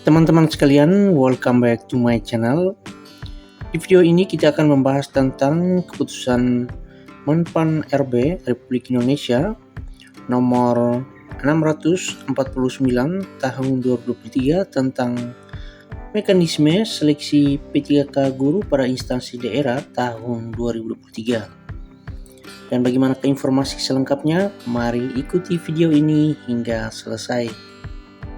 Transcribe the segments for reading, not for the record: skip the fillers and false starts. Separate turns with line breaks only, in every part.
Teman-teman sekalian, welcome back to my channel. Di video ini kita akan membahas tentang keputusan Menpan RB Republik Indonesia nomor 649 tahun 2023 tentang mekanisme seleksi P3K guru pada instansi daerah tahun 2023. Dan bagaimana informasi selengkapnya? Mari ikuti video ini hingga selesai.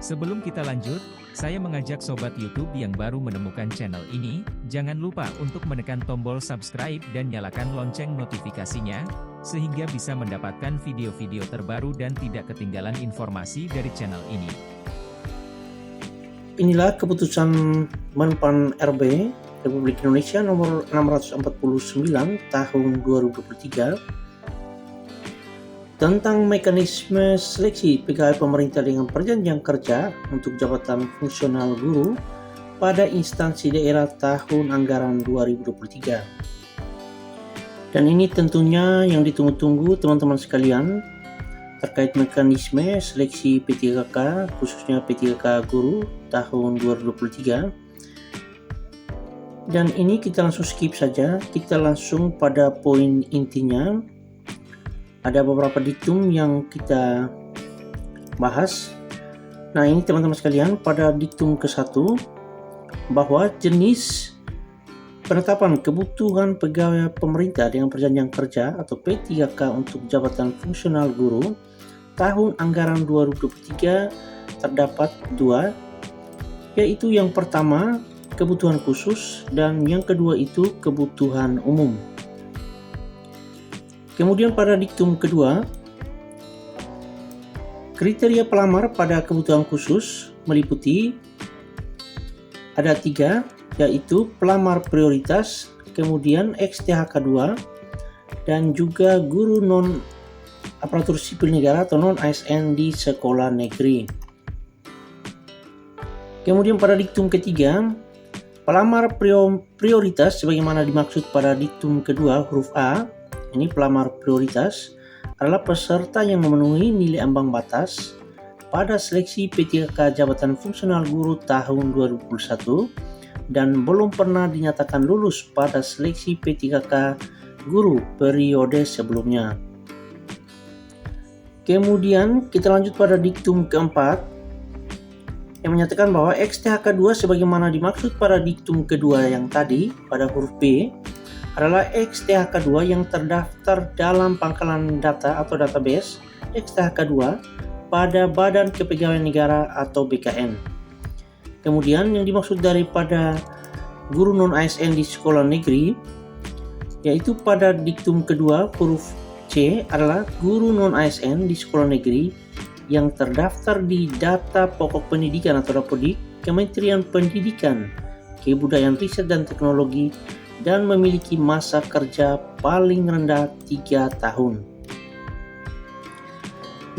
Sebelum kita lanjut, saya mengajak sobat YouTube yang baru menemukan channel ini, jangan lupa untuk menekan tombol subscribe dan nyalakan lonceng notifikasinya, sehingga bisa mendapatkan video-video terbaru dan tidak ketinggalan informasi dari channel ini.
Inilah keputusan Menpan RB Republik Indonesia nomor 649 tahun 2023 tentang mekanisme seleksi pegawai pemerintah dengan perjanjian kerja untuk jabatan fungsional guru pada instansi daerah tahun anggaran 2023. Dan ini tentunya yang ditunggu-tunggu teman-teman sekalian terkait mekanisme seleksi P3K, khususnya P3K guru tahun 2023. Dan ini kita langsung skip saja, kita langsung pada poin intinya. Ada beberapa diktum yang kita bahas. Nah, ini teman-teman sekalian, pada diktum ke-1 bahwa jenis penetapan kebutuhan pegawai pemerintah dengan perjanjian kerja atau P3K untuk jabatan fungsional guru tahun anggaran 2023 terdapat dua, yaitu yang pertama kebutuhan khusus dan yang kedua itu kebutuhan umum. Kemudian pada diktum kedua, kriteria pelamar pada kebutuhan khusus meliputi ada 3, yaitu pelamar prioritas, kemudian XTHK2, dan juga guru non aparatur sipil negara atau non ASN di sekolah negeri. Kemudian pada diktum ketiga, pelamar prioritas sebagaimana dimaksud pada diktum kedua huruf A. Ini pelamar prioritas adalah peserta yang memenuhi nilai ambang batas pada seleksi P3K jabatan fungsional guru tahun 2021 dan belum pernah dinyatakan lulus pada seleksi P3K guru periode sebelumnya. Kemudian kita lanjut pada diktum keempat yang menyatakan bahwa XTHK2 sebagaimana dimaksud pada diktum kedua yang tadi pada huruf B adalah XTHK2 yang terdaftar dalam pangkalan data atau database XTHK2 pada Badan Kepegawaian Negara atau BKN. Kemudian yang dimaksud daripada guru non ASN di sekolah negeri yaitu pada diktum kedua huruf C adalah guru non ASN di sekolah negeri yang terdaftar di data pokok pendidikan atau Dapodik Kementerian Pendidikan, Kebudayaan, Riset dan Teknologi dan memiliki masa kerja paling rendah 3 tahun.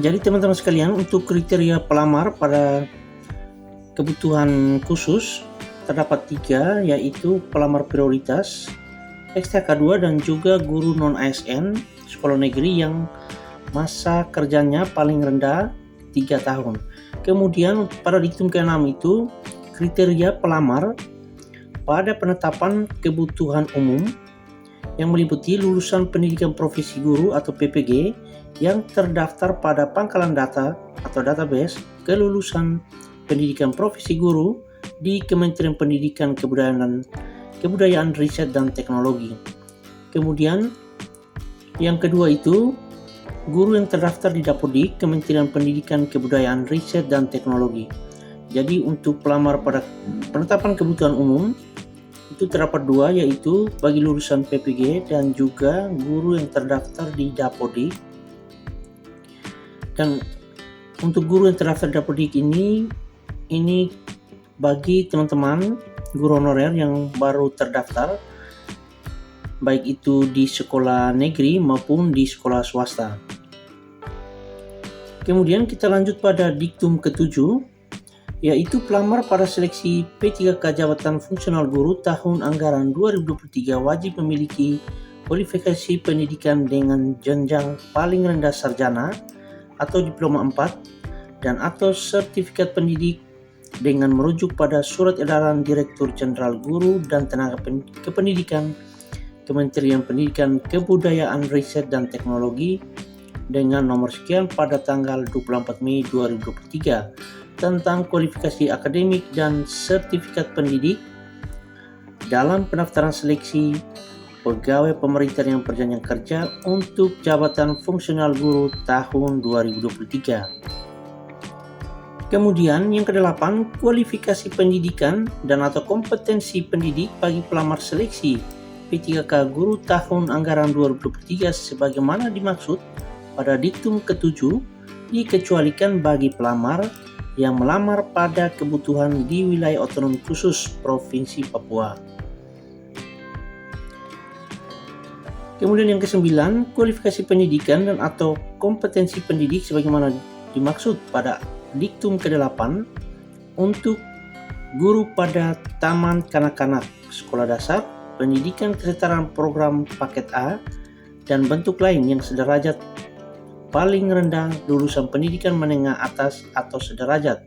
Jadi teman-teman sekalian, untuk kriteria pelamar pada kebutuhan khusus terdapat 3, yaitu pelamar prioritas, XTHK2 dan juga guru non ASN sekolah negeri yang masa kerjanya paling rendah 3 tahun. Kemudian pada diktum ke-6 itu kriteria pelamar pada penetapan kebutuhan umum yang meliputi lulusan pendidikan profesi guru atau PPG yang terdaftar pada pangkalan data atau database kelulusan pendidikan profesi guru di Kementerian Pendidikan, Kebudayaan, Riset dan Teknologi. Kemudian yang kedua itu guru yang terdaftar di Dapodik Kementerian Pendidikan, Kebudayaan, Riset dan Teknologi. Jadi untuk pelamar pada penetapan kebutuhan umum itu terdapat 2, yaitu bagi lulusan PPG dan juga guru yang terdaftar di Dapodik. Dan untuk guru yang terdaftar di Dapodik ini bagi teman-teman guru honorer yang baru terdaftar, baik itu di sekolah negeri maupun di sekolah swasta. Kemudian kita lanjut pada diktum ke-7, yaitu pelamar pada seleksi P3K jabatan fungsional guru tahun anggaran 2023 wajib memiliki kualifikasi pendidikan dengan jenjang paling rendah sarjana atau diploma 4 dan atau sertifikat pendidik dengan merujuk pada Surat Edaran Direktur Jenderal Guru dan Tenaga Kependidikan Kementerian Pendidikan, Kebudayaan, Riset dan Teknologi dengan nomor sekian pada tanggal 24 Mei 2023 tentang kualifikasi akademik dan sertifikat pendidik dalam pendaftaran seleksi pegawai pemerintah dengan perjanjian kerja untuk jabatan fungsional guru tahun 2023. Kemudian yang ke-8, kualifikasi pendidikan dan atau kompetensi pendidik bagi pelamar seleksi P3K Guru tahun anggaran 2023 sebagaimana dimaksud pada diktum ke-7 dikecualikan bagi pelamar yang melamar pada kebutuhan di wilayah otonomi khusus Provinsi Papua. Kemudian yang ke-9, kualifikasi pendidikan dan atau kompetensi pendidik sebagaimana dimaksud pada diktum ke-8 untuk guru pada taman kanak-kanak, sekolah dasar, pendidikan kesetaraan program paket A, dan bentuk lain yang sederajat paling rendah lulusan pendidikan menengah atas atau sederajat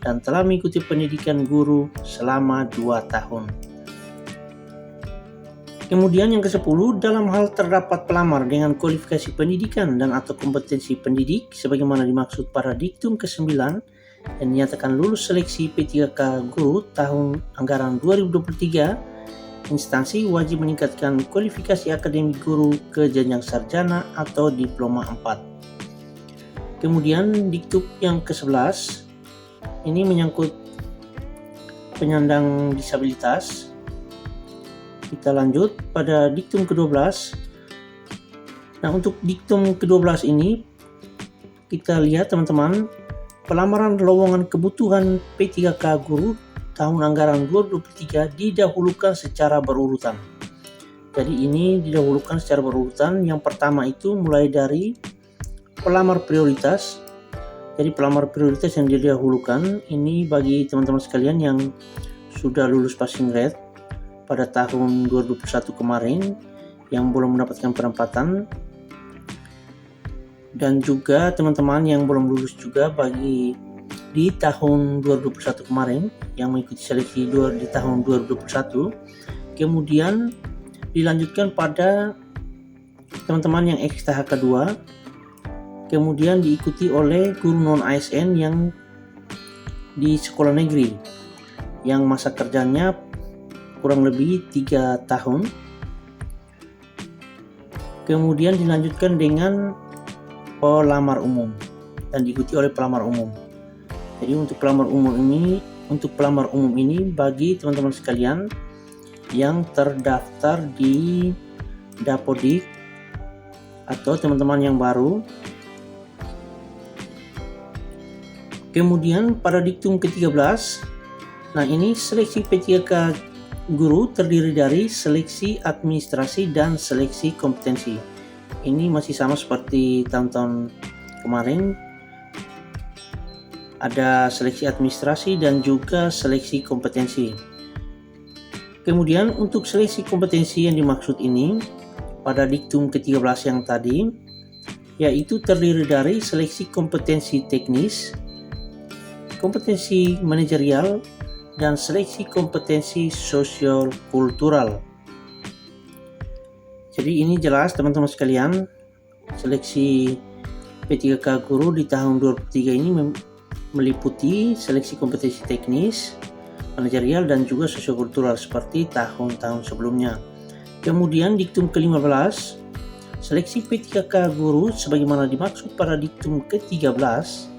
dan telah mengikuti pendidikan guru selama 2 tahun. Kemudian yang ke-10, dalam hal terdapat pelamar dengan kualifikasi pendidikan dan atau kompetensi pendidik sebagaimana dimaksud pada diktum ke-9 yang dinyatakan lulus seleksi P3K Guru tahun anggaran 2023, instansi wajib meningkatkan kualifikasi akademik guru ke jenjang sarjana atau diploma 4. Kemudian diktum yang ke-11 ini menyangkut penyandang disabilitas. Kita lanjut pada diktum ke-12. Nah, untuk diktum ke-12 ini kita lihat teman-teman, pelamaran lowongan kebutuhan P3K Guru tahun anggaran 2023 didahulukan secara berurutan. Jadi ini didahulukan secara berurutan. Yang pertama itu mulai dari pelamar prioritas. Jadi pelamar prioritas yang didahulukan ini bagi teman-teman sekalian yang sudah lulus passing grade pada tahun 2021 kemarin yang belum mendapatkan penempatan, dan juga teman-teman yang belum lulus juga bagi di tahun 2021 kemarin yang mengikuti seleksi di tahun 2021. Kemudian dilanjutkan pada teman-teman yang XTHK 2, kemudian diikuti oleh guru non ASN yang di sekolah negeri yang masa kerjanya kurang lebih 3 tahun. Kemudian dilanjutkan dengan pelamar umum dan diikuti oleh pelamar umum. Jadi untuk pelamar umum ini bagi teman-teman sekalian yang terdaftar di Dapodik atau teman-teman yang baru. Kemudian pada diktum ke-13, nah ini seleksi P3K Guru terdiri dari seleksi administrasi dan seleksi kompetensi. Ini masih sama seperti tahun-tahun kemarin. Ada seleksi administrasi dan juga seleksi kompetensi. Kemudian untuk seleksi kompetensi yang dimaksud ini pada diktum ke-13 yang tadi, yaitu terdiri dari seleksi kompetensi teknis, kompetensi manajerial, dan seleksi kompetensi sosial kultural. Jadi ini jelas teman-teman sekalian, seleksi P3K Guru di tahun 2023 ini meliputi seleksi kompetensi teknis, manajerial, dan juga sosiokultural seperti tahun-tahun sebelumnya. Kemudian diktum ke-15, seleksi P3K Guru sebagaimana dimaksud pada diktum ke-13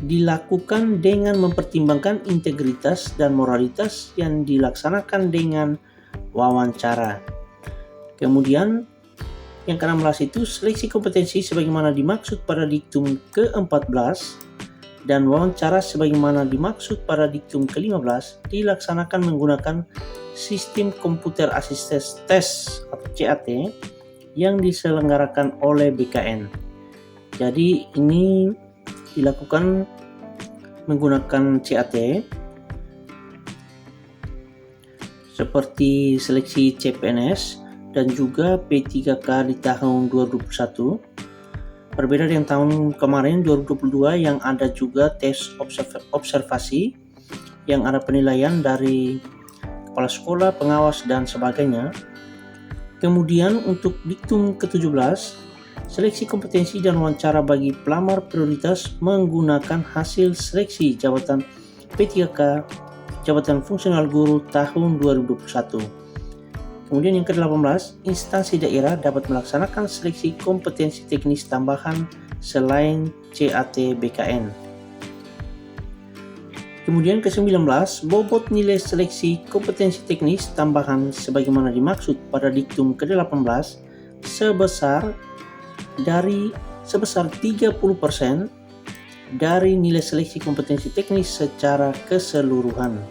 dilakukan dengan mempertimbangkan integritas dan moralitas yang dilaksanakan dengan wawancara. Kemudian yang ke-16 itu seleksi kompetensi sebagaimana dimaksud pada diktum ke-14 dan wawancara sebagaimana dimaksud pada diktum ke-15 dilaksanakan menggunakan sistem komputer assisted test atau CAT yang diselenggarakan oleh BKN. Jadi ini dilakukan menggunakan CAT seperti seleksi CPNS dan juga P3K di tahun 2021. Berbeda dengan tahun kemarin 2022 yang ada juga tes observasi, yang ada penilaian dari kepala sekolah, pengawas, dan sebagainya. Kemudian untuk diktum ke-17, seleksi kompetensi dan wawancara bagi pelamar prioritas menggunakan hasil seleksi jabatan P3K Jabatan Fungsional Guru tahun 2021. Kemudian yang ke-18, instansi daerah dapat melaksanakan seleksi kompetensi teknis tambahan selain CAT BKN. Kemudian ke-19, bobot nilai seleksi kompetensi teknis tambahan sebagaimana dimaksud pada diktum ke-18 sebesar 30% dari nilai seleksi kompetensi teknis secara keseluruhan.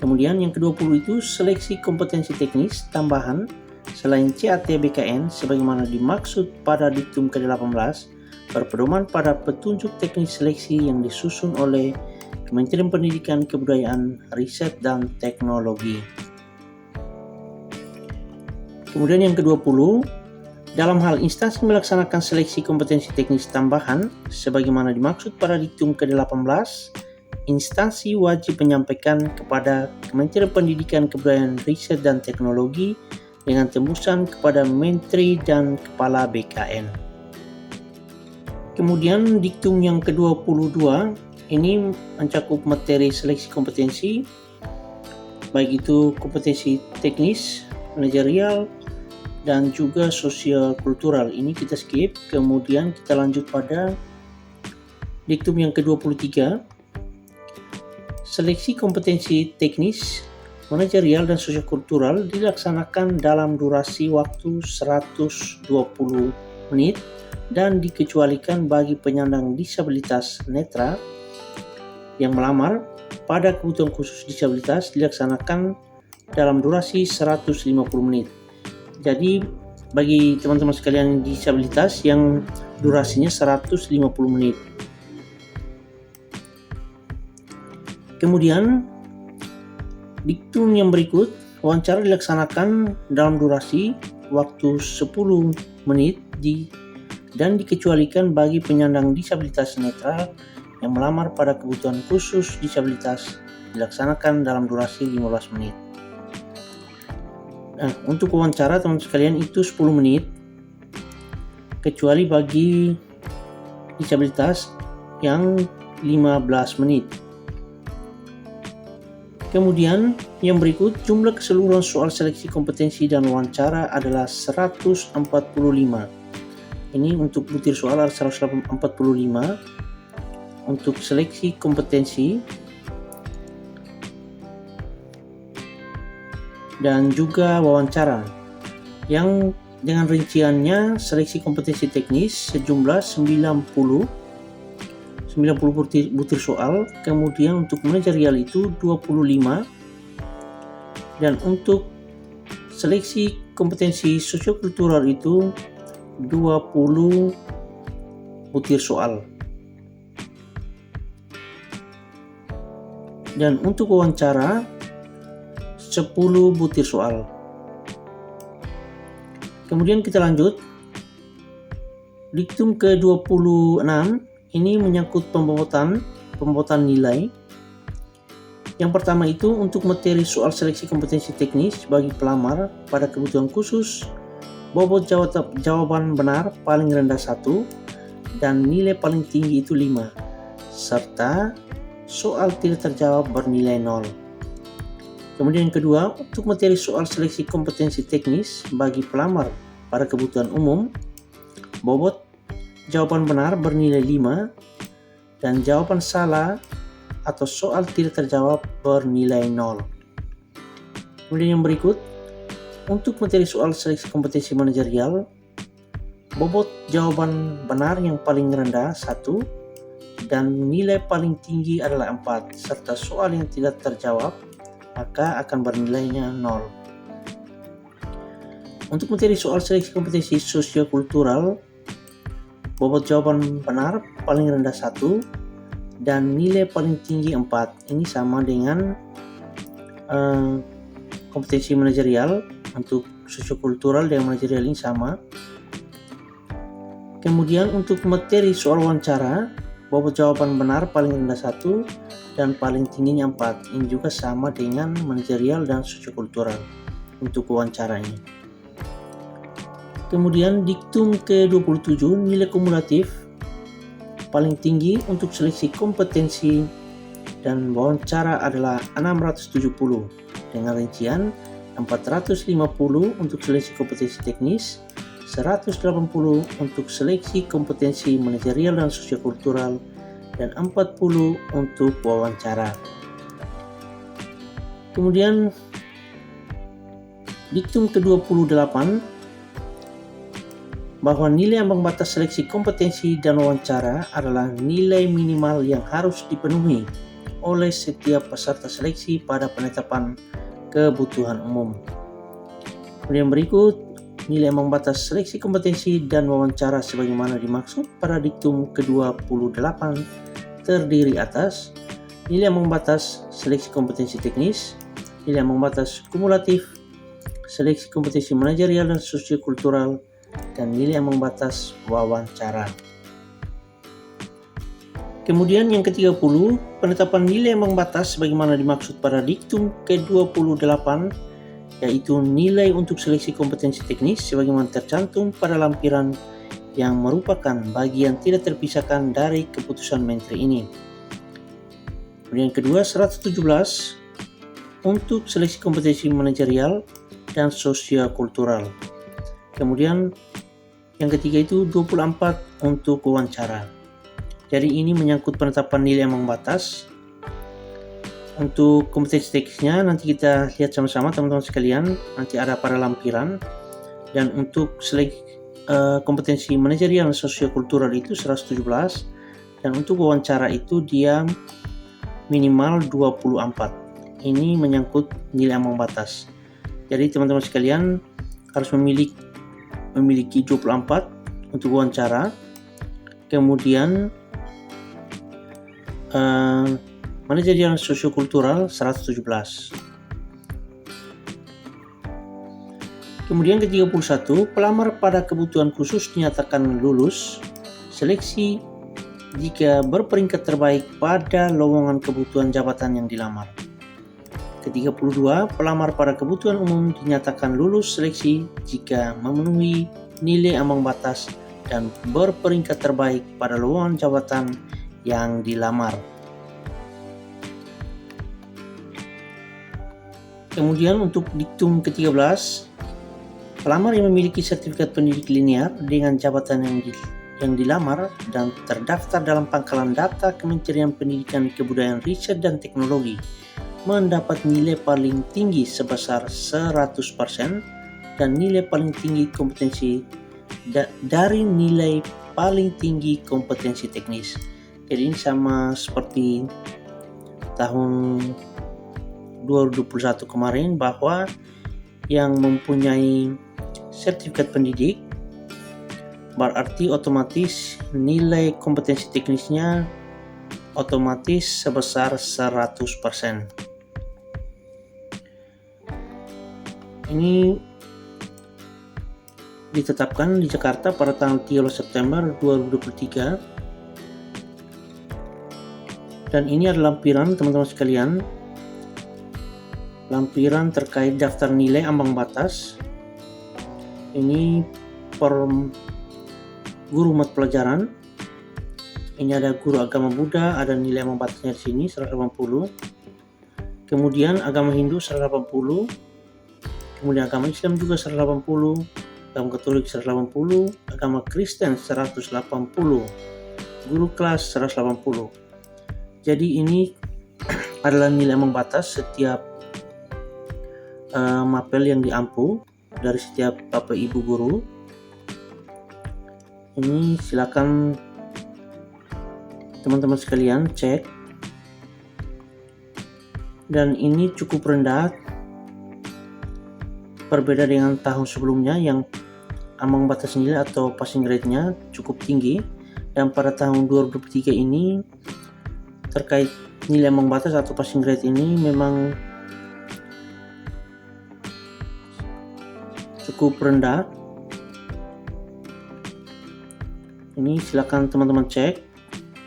Kemudian yang ke-20 itu seleksi kompetensi teknis tambahan selain CAT BKN sebagaimana dimaksud pada diktum ke-18 berpedoman pada petunjuk teknis seleksi yang disusun oleh Kementerian Pendidikan, Kebudayaan, Riset, dan Teknologi. Kemudian yang ke-20, dalam hal instansi melaksanakan seleksi kompetensi teknis tambahan sebagaimana dimaksud pada diktum ke-18, instansi wajib menyampaikan kepada Kementerian Pendidikan, Kebudayaan, Riset, dan Teknologi dengan tembusan kepada Menteri dan Kepala BKN. Kemudian diktum yang ke-22 ini mencakup materi seleksi kompetensi, baik itu kompetensi teknis, manajerial, dan juga sosial kultural. Ini kita skip, kemudian kita lanjut pada diktum yang ke-23. Seleksi kompetensi teknis, manajerial, dan sosiokultural dilaksanakan dalam durasi waktu 120 menit dan dikecualikan bagi penyandang disabilitas netra yang melamar pada kebutuhan khusus disabilitas dilaksanakan dalam durasi 150 menit. Jadi bagi teman-teman sekalian disabilitas yang durasinya 150 menit. Kemudian diktum yang berikut, wawancara dilaksanakan dalam durasi waktu 10 menit dan dikecualikan bagi penyandang disabilitas netra yang melamar pada kebutuhan khusus disabilitas dilaksanakan dalam durasi 15 menit. Nah, untuk wawancara teman sekalian itu 10 menit kecuali bagi disabilitas yang 15 menit. Kemudian yang berikut, jumlah keseluruhan soal seleksi kompetensi dan wawancara adalah 145. Ini untuk butir soal ada 145. Untuk seleksi kompetensi dan juga wawancara yang dengan rinciannya seleksi kompetensi teknis sejumlah 90 butir soal, kemudian untuk manajerial itu 25, dan untuk seleksi kompetensi sosiokultural itu 20 butir soal. Dan untuk wawancara 10 butir soal. Kemudian kita lanjut. Diktum ke-26 ini menyangkut pembobotan nilai. Yang pertama itu untuk materi soal seleksi kompetensi teknis bagi pelamar pada kebutuhan khusus, bobot jawaban benar paling rendah 1 dan nilai paling tinggi itu 5, serta soal tidak terjawab bernilai 0. Kemudian yang kedua, untuk materi soal seleksi kompetensi teknis bagi pelamar pada kebutuhan umum, bobot jawaban benar bernilai 5 dan jawaban salah atau soal tidak terjawab bernilai 0. Kemudian yang berikut, untuk materi soal seleksi kompetensi manajerial, bobot jawaban benar yang paling rendah 1 dan nilai paling tinggi adalah 4, serta soal yang tidak terjawab maka akan bernilainya 0. Untuk materi soal seleksi kompetensi sosiokultural, bobot jawaban benar paling rendah 1 dan nilai paling tinggi 4. Ini sama dengan kompetensi manajerial. Untuk sosiokultural dan manajerial ini sama. Kemudian untuk materi soal wawancara, bobot jawaban benar paling rendah 1 dan paling tingginya 4. Ini juga sama dengan manajerial dan sosiokultural untuk wawancaranya. Kemudian diktum ke-27, nilai kumulatif paling tinggi untuk seleksi kompetensi dan wawancara adalah 670 dengan rincian 450 untuk seleksi kompetensi teknis, 180 untuk seleksi kompetensi manajerial dan sosiokultural, dan 40 untuk wawancara. Kemudian diktum ke-28 bahwa nilai ambang batas seleksi kompetensi dan wawancara adalah nilai minimal yang harus dipenuhi oleh setiap peserta seleksi pada penetapan kebutuhan umum. Kemudian berikut nilai ambang batas seleksi kompetensi dan wawancara sebagaimana dimaksud pada diktum ke-28 terdiri atas nilai ambang batas seleksi kompetensi teknis, nilai ambang batas kumulatif, seleksi kompetensi manajerial dan sosiokultural, dan nilai ambang batas wawancara. Kemudian yang ke-30, penetapan nilai ambang batas sebagaimana dimaksud pada diktum ke-28 yaitu nilai untuk seleksi kompetensi teknis sebagaimana tercantum pada lampiran yang merupakan bagian tidak terpisahkan dari keputusan menteri ini. Kemudian yang kedua, 117 untuk seleksi kompetensi manajerial dan sosiokultural. Kemudian yang ketiga itu 24 untuk wawancara. Jadi ini menyangkut penetapan nilai ambang batas. Untuk kompetensi teknisnya nanti kita lihat sama-sama teman-teman sekalian, nanti ada pada lampiran. Dan untuk kompetensi manajerial dan sosiokultural itu 117, dan untuk wawancara itu dia minimal 24. Ini menyangkut nilai ambang batas. Jadi teman-teman sekalian harus memiliki 24 untuk wawancara. Kemudian manajerial sosiokultural 117. Kemudian ke-31, pelamar pada kebutuhan khusus dinyatakan lulus seleksi jika berperingkat terbaik pada lowongan kebutuhan jabatan yang dilamar. Ke-32, pelamar pada kebutuhan umum dinyatakan lulus seleksi jika memenuhi nilai ambang batas dan berperingkat terbaik pada lowongan jabatan yang dilamar. Kemudian untuk diktum ke-13, pelamar yang memiliki sertifikat pendidik linear dengan jabatan yang dilamar dan terdaftar dalam pangkalan data Kementerian Pendidikan, Kebudayaan, Riset, dan Teknologi mendapat nilai paling tinggi sebesar 100% dan nilai paling tinggi kompetensi dari nilai paling tinggi kompetensi teknis. Jadi ini sama seperti tahun 2021 kemarin, bahwa yang mempunyai sertifikat pendidik berarti otomatis nilai kompetensi teknisnya otomatis sebesar 100%. Ini ditetapkan di Jakarta pada tanggal 13 September 2023. Dan ini adalah lampiran teman-teman sekalian, lampiran terkait daftar nilai ambang batas. Ini per guru mata pelajaran. Ini ada guru agama Buddha, ada nilai ambang batasnya di sini 180. Kemudian agama Hindu 180. Kemudian agama Islam juga 180. Agama Katolik 180. Agama Kristen 180. Guru kelas 180. Jadi ini adalah nilai ambang batas setiap mapel yang diampu dari setiap bapak ibu guru. Ini silakan teman-teman sekalian cek, dan ini cukup rendah berbeda dengan tahun sebelumnya yang ambang batas nilai atau passing grade-nya cukup tinggi, dan pada tahun 2023 ini terkait nilai ambang batas atau passing grade ini memang cukup rendah. Ini silakan teman-teman cek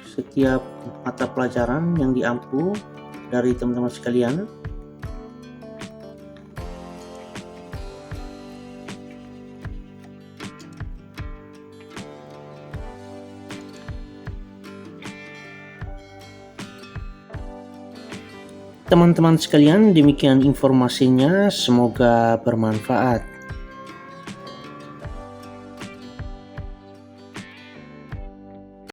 setiap mata pelajaran yang diampu dari teman-teman sekalian. Teman-teman sekalian, demikian informasinya, semoga bermanfaat.